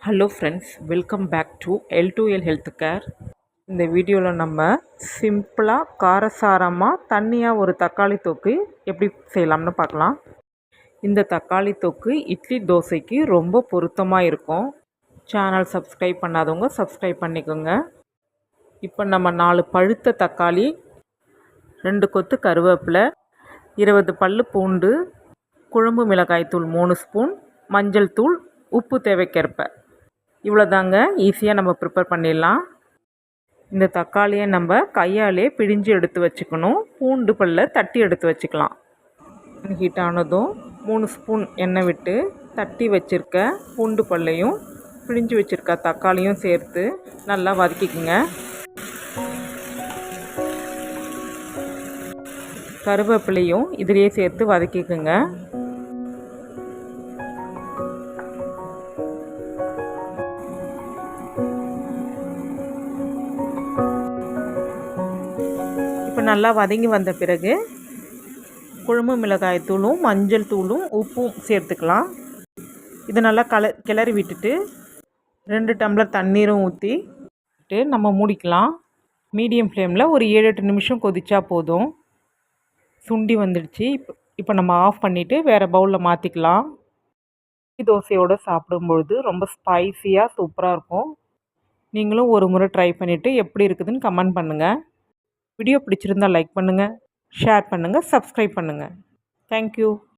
Hello friends, welcome back to L2L health care. இந்த வீடியோவில் நம்ம சிம்பிளாக காரசாரமாக தண்ணியாக ஒரு தக்காளி தொக்கு எப்படி செய்யலாம்னு பார்க்கலாம். இந்த தக்காளி தொக்கு இட்லி தோசைக்கு ரொம்ப பொருத்தமாக இருக்கும். சேனல் சப்ஸ்கிரைப் பண்ணாதவங்க சப்ஸ்கிரைப் பண்ணிக்கோங்க. இப்போ நம்ம 4 பழுத்த தக்காளி, 2 கொத்து கருவேப்பிலை, 20 பல்லு பூண்டு, குழம்பு மிளகாய் தூள் 3 ஸ்பூன், மஞ்சள் தூள், உப்பு தேவைக்கேற்ப, இவ்வளோதாங்க. ஈஸியாக நம்ம ப்ரிப்பேர் பண்ணிடலாம். இந்த தக்காளியை நம்ம கையாலே பிழிஞ்சு எடுத்து வச்சுக்கணும். பூண்டு பல்லை தட்டி எடுத்து வச்சுக்கலாம். ஹீட் ஆனதும் 3 ஸ்பூன் எண்ணெய் விட்டு தட்டி வச்சுருக்க பூண்டு பல்லையும் பிழிஞ்சு வச்சுருக்க தக்காளியும் சேர்த்து நல்லா வதக்கிக்குங்க. கருவேப்பிலையும் இதிலேயே சேர்த்து வதக்கிக்குங்க. இப்போ நல்லா வதங்கி வந்த பிறகு குழம்பு மிளகாய் தூளும் மஞ்சள் தூளும் உப்பும் சேர்த்துக்கலாம். இது நல்லா கிளறி விட்டுட்டு 2 டம்ளர் தண்ணீரும் ஊற்றி நம்ம மூடிக்கலாம். மீடியம் ஃப்ளேமில் ஒரு 7-8 நிமிஷம் கொதிச்சா போதும். சுண்டி வந்துடுச்சு. இப்போ நம்ம ஆஃப் பண்ணிவிட்டு வேறு பவுலில் மாற்றிக்கலாம். தோசையோடு சாப்பிடும்பொழுது ரொம்ப ஸ்பைஸியாக சூப்பராக இருக்கும். நீங்களும் ஒரு முறை ட்ரை பண்ணிவிட்டு எப்படி இருக்குதுன்னு கமெண்ட் பண்ணுங்கள். வீடியோ பிடிச்சிருந்தால் லைக் பண்ணுங்கள், ஷேர் பண்ணுங்கள், சப்ஸ்கிரைப் பண்ணுங்கள். தேங்க்யூ.